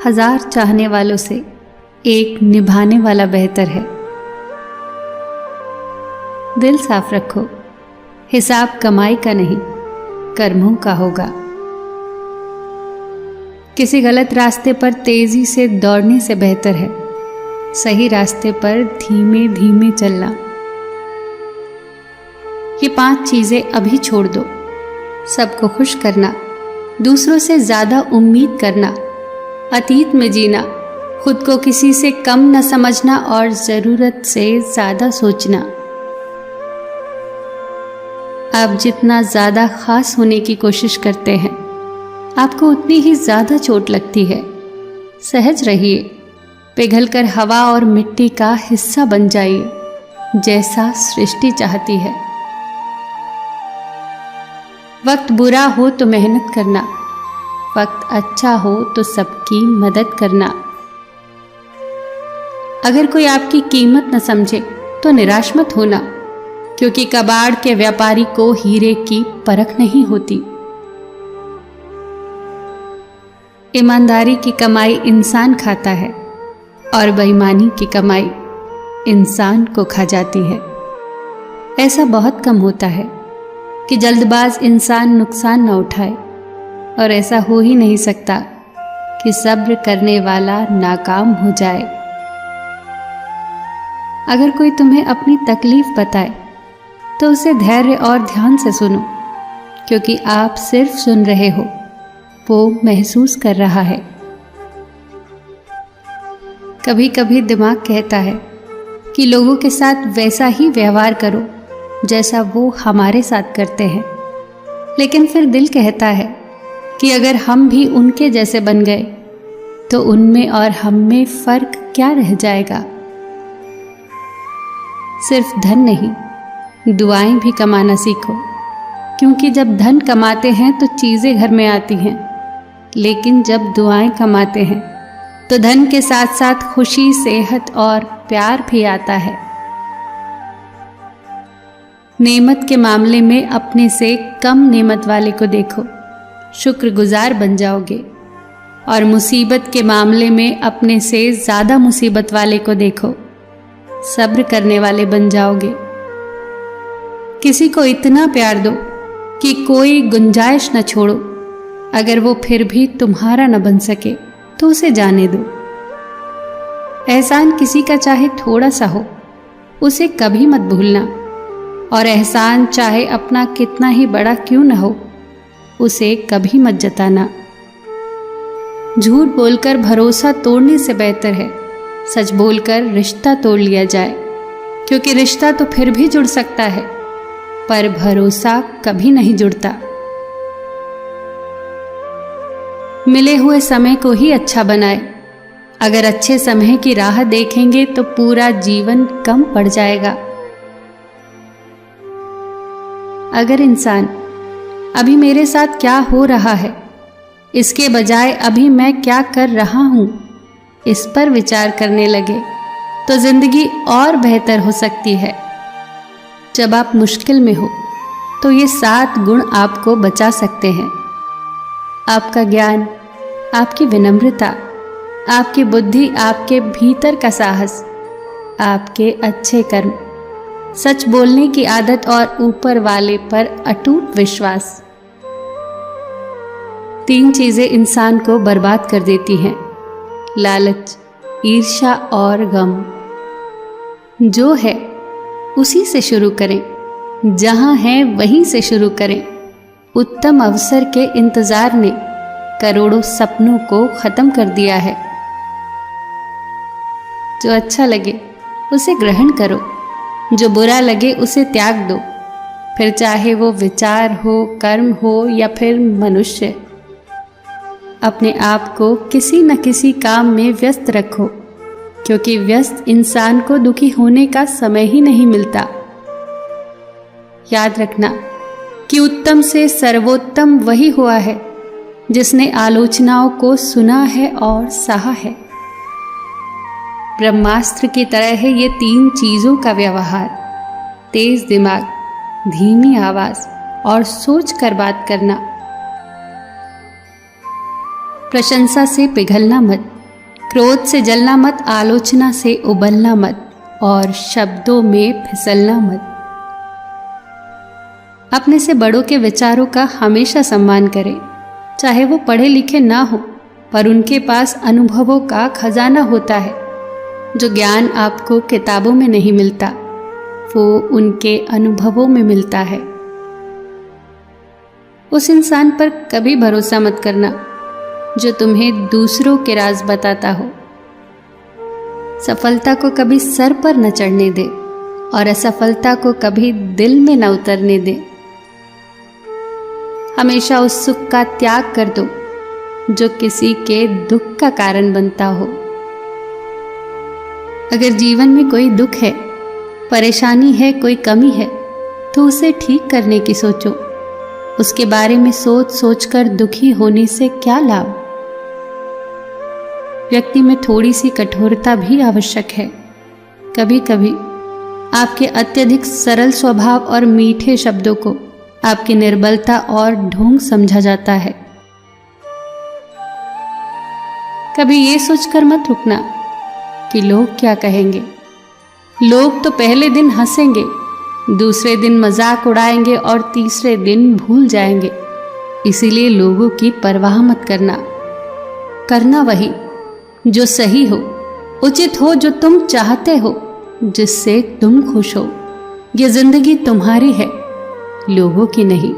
1000 चाहने वालों से एक निभाने वाला बेहतर है। दिल साफ रखो, हिसाब कमाई का नहीं कर्मों का होगा। किसी गलत रास्ते पर तेजी से दौड़ने से बेहतर है सही रास्ते पर धीमे धीमे चलना। ये 5 चीजें अभी छोड़ दो। सबको खुश करना, दूसरों से ज्यादा उम्मीद करना, अतीत में जीना, खुद को किसी से कम न समझना और जरूरत से ज्यादा सोचना। आप जितना ज्यादा खास होने की कोशिश करते हैं आपको उतनी ही ज्यादा चोट लगती है। सहज रहिए, पिघलकर हवा और मिट्टी का हिस्सा बन जाइए जैसा सृष्टि चाहती है। वक्त बुरा हो तो मेहनत करना, वक्त अच्छा हो तो सबकी मदद करना। अगर कोई आपकी कीमत न समझे तो निराश मत होना, क्योंकि कबाड़ के व्यापारी को हीरे की परख नहीं होती। ईमानदारी की कमाई इंसान खाता है और बेईमानी की कमाई इंसान को खा जाती है। ऐसा बहुत कम होता है कि जल्दबाज इंसान नुकसान न उठाए, और ऐसा हो ही नहीं सकता कि सब्र करने वाला नाकाम हो जाए। अगर कोई तुम्हें अपनी तकलीफ बताए तो उसे धैर्य और ध्यान से सुनो, क्योंकि आप सिर्फ सुन रहे हो, वो महसूस कर रहा है। कभी कभी दिमाग कहता है कि लोगों के साथ वैसा ही व्यवहार करो जैसा वो हमारे साथ करते हैं, लेकिन फिर दिल कहता है कि अगर हम भी उनके जैसे बन गए तो उनमें और हम में फर्क क्या रह जाएगा। सिर्फ धन नहीं, दुआएं भी कमाना सीखो, क्योंकि जब धन कमाते हैं तो चीजें घर में आती हैं, लेकिन जब दुआएं कमाते हैं तो धन के साथ साथ खुशी, सेहत और प्यार भी आता है। नेमत के मामले में अपने से कम नेमत वाले को देखो, शुक्रगुजार बन जाओगे, और मुसीबत के मामले में अपने से ज्यादा मुसीबत वाले को देखो, सब्र करने वाले बन जाओगे। किसी को इतना प्यार दो कि कोई गुंजाइश न छोड़ो। अगर वो फिर भी तुम्हारा न बन सके तो उसे जाने दो। एहसान किसी का चाहे थोड़ा सा हो, उसे कभी मत भूलना, और एहसान चाहे अपना कितना ही बड़ा क्यों न हो, उसे कभी मत जताना। झूठ बोलकर भरोसा तोड़ने से बेहतर है सच बोलकर रिश्ता तोड़ लिया जाए, क्योंकि रिश्ता तो फिर भी जुड़ सकता है पर भरोसा कभी नहीं जुड़ता। मिले हुए समय को ही अच्छा बनाए। अगर अच्छे समय की राह देखेंगे तो पूरा जीवन कम पड़ जाएगा। अगर इंसान अभी मेरे साथ क्या हो रहा है, इसके बजाय अभी मैं क्या कर रहा हूं, इस पर विचार करने लगे तो जिंदगी और बेहतर हो सकती है। जब आप मुश्किल में हो तो ये 7 गुण आपको बचा सकते हैं। आपका ज्ञान, आपकी विनम्रता, आपकी बुद्धि, आपके भीतर का साहस, आपके अच्छे कर्म, सच बोलने की आदत और ऊपर वाले पर अटूट विश्वास। 3 चीजें इंसान को बर्बाद कर देती हैं, लालच, ईर्ष्या और गम। जो है उसी से शुरू करें, जहां है वहीं से शुरू करें। उत्तम अवसर के इंतजार ने करोड़ों सपनों को खत्म कर दिया है। जो अच्छा लगे उसे ग्रहण करो, जो बुरा लगे उसे त्याग दो, फिर चाहे वो विचार हो, कर्म हो या फिर मनुष्य। अपने आप को किसी न किसी काम में व्यस्त रखो, क्योंकि व्यस्त इंसान को दुखी होने का समय ही नहीं मिलता। याद रखना कि उत्तम से सर्वोत्तम वही हुआ है जिसने आलोचनाओं को सुना है और सहा है। ब्रह्मास्त्र की तरह है ये 3 चीजों का व्यवहार: तेज दिमाग, धीमी आवाज और सोच कर बात करना। प्रशंसा से पिघलना मत, क्रोध से जलना मत, आलोचना से उबलना मत और शब्दों में फिसलना मत। अपने से बड़ों के विचारों का हमेशा सम्मान करें, चाहे वो पढ़े लिखे ना हो, पर उनके पास अनुभवों का खजाना होता है। जो ज्ञान आपको किताबों में नहीं मिलता, वो उनके अनुभवों में मिलता है। उस इंसान पर कभी भरोसा मत करना जो तुम्हें दूसरों के राज बताता हो। सफलता को कभी सर पर न चढ़ने दे और असफलता को कभी दिल में न उतरने दे। हमेशा उस सुख का त्याग कर दो जो किसी के दुख का कारण बनता हो। अगर जीवन में कोई दुख है, परेशानी है, कोई कमी है, तो उसे ठीक करने की सोचो। उसके बारे में सोच सोचकर दुखी होने से क्या लाभ। व्यक्ति में थोड़ी सी कठोरता भी आवश्यक है। कभी कभी आपके अत्यधिक सरल स्वभाव और मीठे शब्दों को आपकी निर्बलता और ढोंग समझा जाता है। कभी ये सोचकर मत रुकना कि लोग क्या कहेंगे। लोग तो पहले दिन हंसेंगे, दूसरे दिन मजाक उड़ाएंगे और तीसरे दिन भूल जाएंगे। इसीलिए लोगों की परवाह मत करना। करना वही जो सही हो, उचित हो, जो तुम चाहते हो, जिससे तुम खुश हो। ये जिंदगी तुम्हारी है, लोगों की नहीं।